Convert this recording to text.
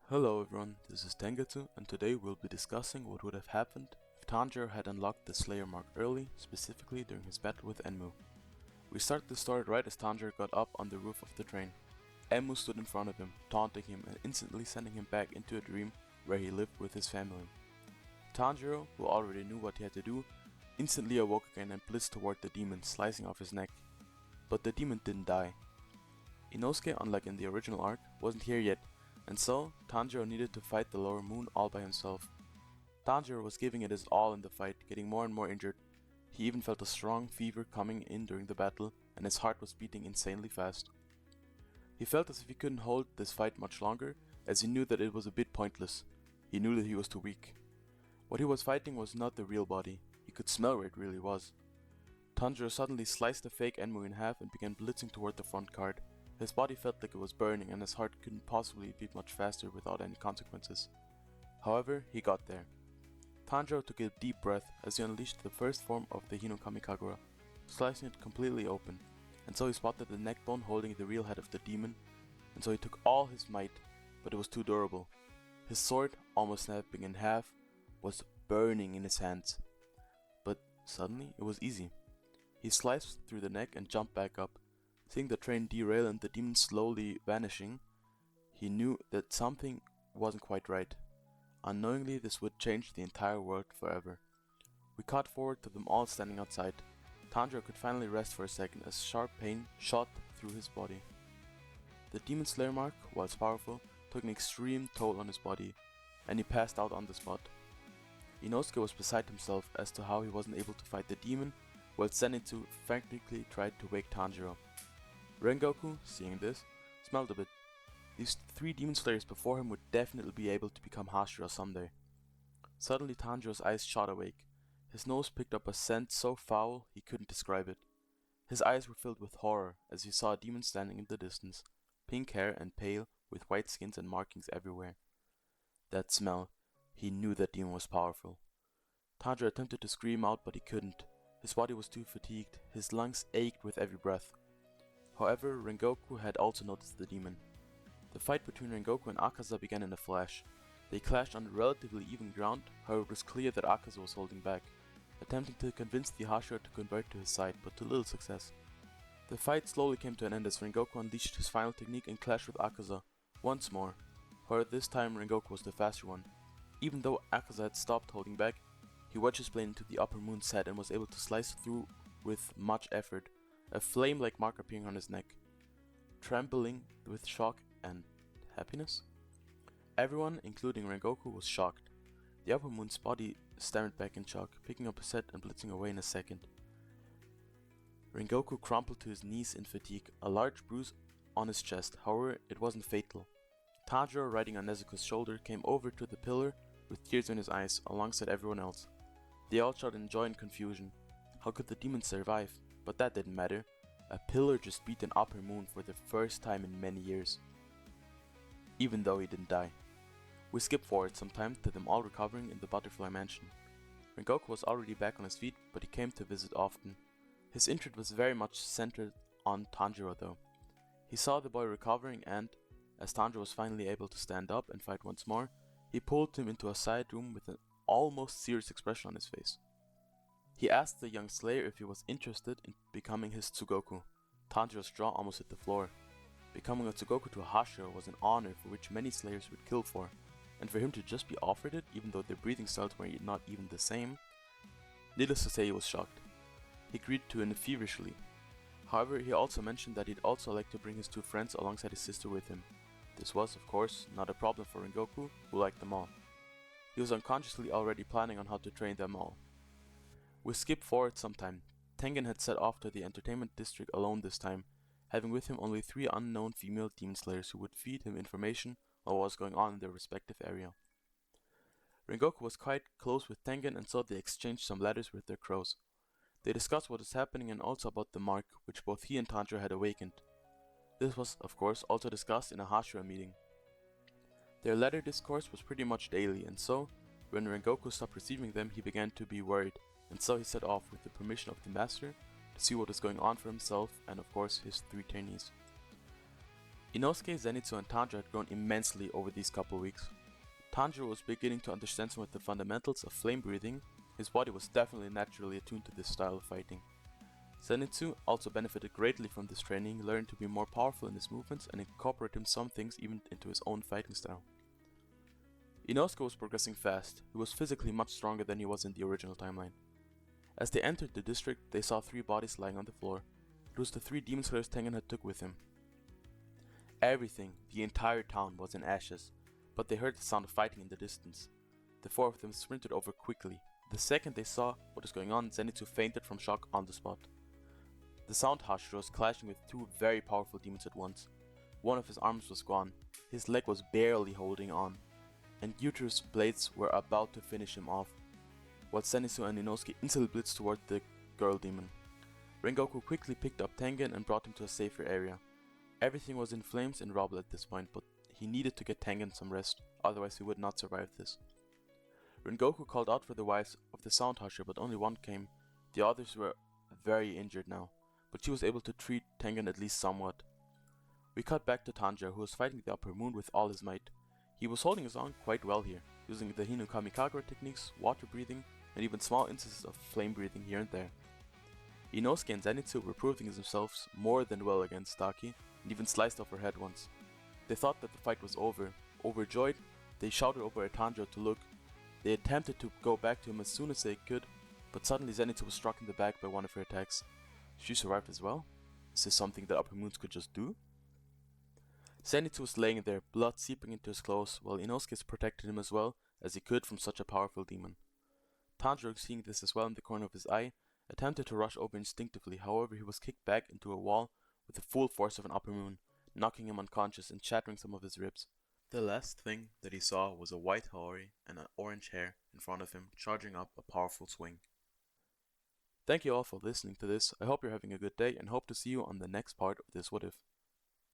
Hello everyone, this is Tengetsu, and today we'll be discussing what would have happened if Tanjiro had unlocked the Slayer mark early, specifically during his battle with Enmu. We start the story right as Tanjiro got up on the roof of the train. Enmu stood in front of him, taunting him and instantly sending him back into a dream where he lived with his family. Tanjiro, who already knew what he had to do, instantly awoke again and blitzed toward the demon, slicing off his neck. But the demon didn't die. Inosuke, unlike in the original arc, wasn't here yet, and so Tanjiro needed to fight the lower moon all by himself. Tanjiro was giving it his all in the fight, getting more and more injured. He even felt a strong fever coming in during the battle, and his heart was beating insanely fast. He felt as if he couldn't hold this fight much longer, as he knew that it was a bit pointless. He knew that he was too weak. What he was fighting was not the real body. He could smell where it really was. Tanjiro suddenly sliced the fake Enmu in half and began blitzing toward the front guard. His body felt like it was burning and his heart couldn't possibly beat much faster without any consequences. However, he got there. Tanjiro took a deep breath as he unleashed the first form of the Hinokami Kagura, slicing it completely open, and so he spotted the neck bone holding the real head of the demon, and so he took all his might, but it was too durable. His sword, almost snapping in half, was burning in his hands. But suddenly, it was easy. He sliced through the neck and jumped back up. Seeing the train derail and the demon slowly vanishing, he knew that something wasn't quite right. Unknowingly, this would change the entire world forever. We cut forward to them all standing outside. Tanjiro could finally rest for a second as sharp pain shot through his body. The Demon Slayer mark, whilst powerful, took an extreme toll on his body, and he passed out on the spot. Inosuke was beside himself as to how he wasn't able to fight the demon, while Zenitsu frantically tried to wake Tanjiro. Rengoku, seeing this, smiled a bit. These three demon slayers before him would definitely be able to become Hashira someday. Suddenly Tanjiro's eyes shot awake. His nose picked up a scent so foul he couldn't describe it. His eyes were filled with horror as he saw a demon standing in the distance, pink hair and pale, with white skins and markings everywhere. That smell, he knew that demon was powerful. Tanjiro attempted to scream out, but he couldn't. His body was too fatigued, his lungs ached with every breath. However, Rengoku had also noticed the demon. The fight between Rengoku and Akaza began in a flash. They clashed on relatively even ground, however it was clear that Akaza was holding back, attempting to convince the Hashira to convert to his side, but to little success. The fight slowly came to an end as Rengoku unleashed his final technique and clashed with Akaza, once more. However, this time Rengoku was the faster one. Even though Akaza had stopped holding back, he wedged his blade into the upper moon's head and was able to slice through with much effort, a flame-like mark appearing on his neck. Trembling with shock and happiness? Everyone, including Rengoku, was shocked. The upper moon's body stammered back in shock, picking up his head and blitzing away in a second. Rengoku crumpled to his knees in fatigue, a large bruise on his chest, however it wasn't fatal. Tanjiro, riding on Nezuko's shoulder, came over to the pillar with tears in his eyes alongside everyone else. They all shouted in joy and confusion. How could the demon survive? But that didn't matter. A pillar just beat an upper moon for the first time in many years. Even though he didn't die. We skip forward some time to them all recovering in the Butterfly Mansion. Rengoku was already back on his feet, but he came to visit often. His interest was very much centered on Tanjiro though. He saw the boy recovering and, as Tanjiro was finally able to stand up and fight once more, he pulled him into a side room with an almost serious expression on his face. He asked the young slayer if he was interested in becoming his Tsugoku. Tanjiro's jaw almost hit the floor. Becoming a Tsugoku to a Hashira was an honor for which many slayers would kill for, and for him to just be offered it, even though their breathing styles were not even the same, needless to say he was shocked. He agreed to it feverishly. However, he also mentioned that he'd also like to bring his two friends alongside his sister with him. This was, of course, not a problem for Rengoku, who liked them all. He was unconsciously already planning on how to train them all. We skip forward some time. Tengen had set off to the entertainment district alone this time, having with him only 3 unknown female demon slayers who would feed him information on what was going on in their respective area. Rengoku was quite close with Tengen and so they exchanged some letters with their crows. They discussed what was happening and also about the mark, which both he and Tanjiro had awakened. This was, of course, also discussed in a Hashira meeting. Their letter discourse was pretty much daily, and so, when Rengoku stopped receiving them, he began to be worried, and so he set off with the permission of the master to see what was going on for himself and of course his 3 trainees. Inosuke, Zenitsu and Tanjiro had grown immensely over these couple weeks. Tanjiro was beginning to understand some of the fundamentals of flame breathing. His body was definitely naturally attuned to this style of fighting. Zenitsu also benefited greatly from this training, learning to be more powerful in his movements and incorporating some things even into his own fighting style. Inosuke was progressing fast. He was physically much stronger than he was in the original timeline. As they entered the district, they saw 3 bodies lying on the floor. It was the 3 demon slayers Tengen had took with him. Everything, the entire town, was in ashes, but they heard the sound of fighting in the distance. The 4 of them sprinted over quickly. The second they saw what was going on, Zenitsu fainted from shock on the spot. The sound hushed, was clashing with 2 very powerful demons at once. One of his arms was gone, his leg was barely holding on, and Gyuto's blades were about to finish him off, while Zenitsu and Inosuke instantly blitzed toward the girl demon. Rengoku quickly picked up Tengen and brought him to a safer area. Everything was in flames and rubble at this point, but he needed to get Tengen some rest, otherwise he would not survive this. Rengoku called out for the wives of the sound husher, but only one came. The others were very injured now, but she was able to treat Tengen at least somewhat. We cut back to Tanjiro, who was fighting the upper moon with all his might. He was holding his own quite well here, using the Hinu Kamikagura techniques, water breathing, and even small instances of flame breathing here and there. Inosuke and Zenitsu were proving themselves more than well against Taki, and even sliced off her head once. They thought that the fight was over. Overjoyed, they shouted over at Tanjiro to look. They attempted to go back to him as soon as they could, but suddenly Zenitsu was struck in the back by one of her attacks. She survived as well? Is this something that upper moons could just do? Zenitsu was laying there, blood seeping into his clothes, while Inosuke protected him as well as he could from such a powerful demon. Tanjiro, seeing this as well in the corner of his eye, attempted to rush over instinctively. However, he was kicked back into a wall with the full force of an upper moon, knocking him unconscious and shattering some of his ribs. The last thing that he saw was a white Haori and an orange hair in front of him, charging up a powerful swing. Thank you all for listening to this. I hope you're having a good day and hope to see you on the next part of this What If.